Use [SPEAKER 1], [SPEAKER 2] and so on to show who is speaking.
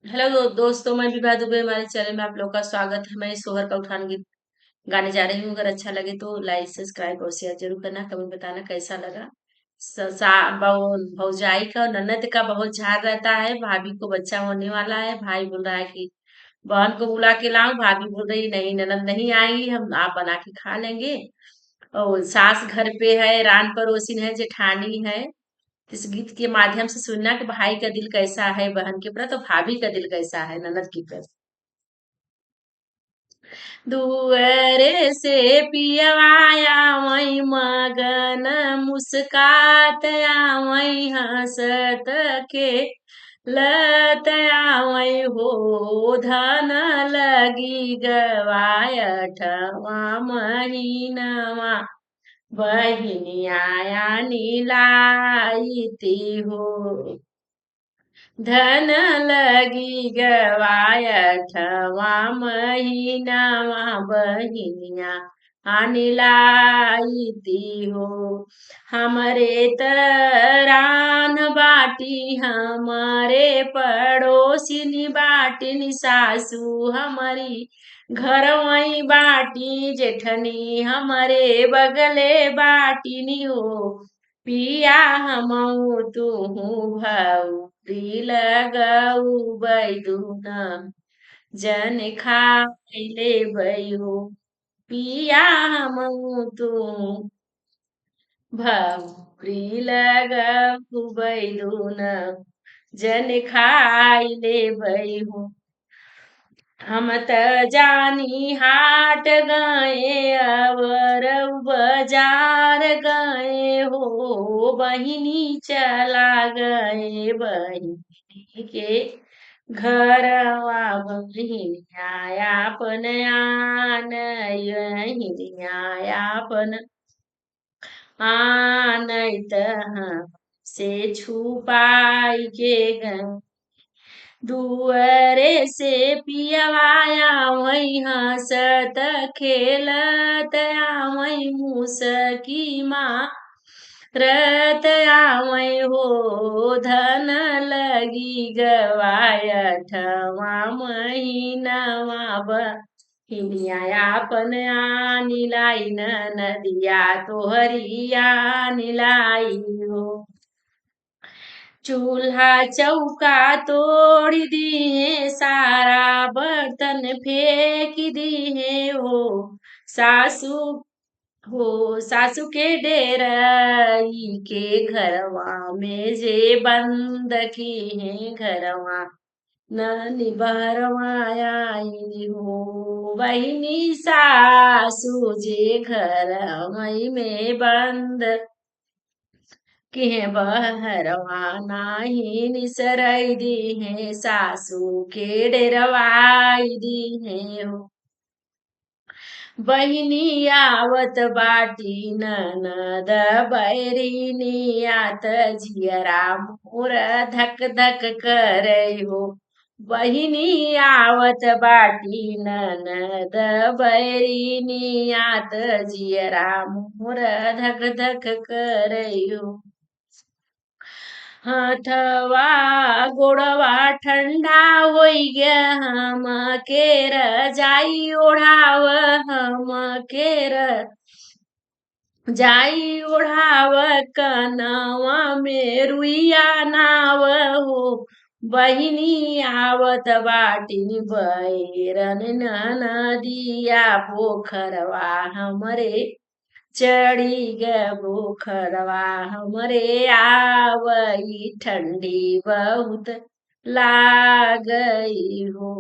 [SPEAKER 1] Hello दोस्तों, मैं विभा दुबे। हमारे चैनल में आप लोग का स्वागत है। मैं सोहर का उठान गीत गाने जा रही हूँ। अगर अच्छा लगे तो लाइक सब्सक्राइब और शेयर जरूर करना। कमेंट बताना कैसा लगा। भौजाई का और ननद का बहुत झाड़ रहता है। भाभी को बच्चा होने वाला है। भाई बोल रहा है कि बहन को बुला के लाऊं। भाभी बोल रही नहीं, ननद नहीं आई, हम आप बना के खा लेंगे। और सास घर पे है, रान पड़ोसिन है, जेठानी है। इस गीत के माध्यम से सुनना कि भाई का दिल कैसा है बहन के प्रति, तो भाभी का दिल कैसा है ननद की प्रति। दुअरे से पियवाया वही मगन मुस्कात आवई हंसत के लतया वही हो धन लगी गवायठवा महीनवा बहिनिया नीलाईती हो धन लगी गवायठवा महीनावा बहिनिया अनिलाईती हो हमरे तरान बाटी हमारे पड़ोसिनी बाटिन सासू हमारी घर वही बाटी जेठनी हमारे बगले बाटिनी हो पिया हमऊ तुहू भाऊ लगऊ बैदुन जन खाइले भयो पिया हमऊ तुहू भौरी लगऊ बैदुन जन खाइले भयो हम त जानी हाट गए अवर बाजार गए हो बहिनी चला गए बहिनी के घरवा बहिनिया आपन आन आपन आनत से छुपाई के गए दुअरे से पियवाया वही हंसत खेलत आवई मूसकी माँ रत आवई हो धन लगी गवायठवा महीनवा बहिनिया आपन आनी लाई नदिया तोहरिया नीलाई हो चूल्हा चौका तोड़ दिए सारा बर्तन फेंक दिए हो सासू सासू के डेरई के घरवा में जे बंद की है घरवा ननी बहरवा आई हो बहिनी सासू जे घर मई में बंद के बहरवा नाही निसरई दी है सासू के डेरवाई दी है हो बहिनी आवत बाटी ननद बैरिनी आत जियरा मोर धक धक करे हो बहिनी आवत बाटी ननद बैरिनी आत जियरा मोर धक धक करे हो हथवा गोड़वा ठंडा होई गे हम केर जाई ओढ़ाव हम केर जाई ओढ़ाव कनवा में रुइया नाव हो बहिनी आवत बाटिन बैरन नदिया पोखरवा हमरे चढ़ी ग बुखरवा हमरे आवई ठंडी बहुत लागई हो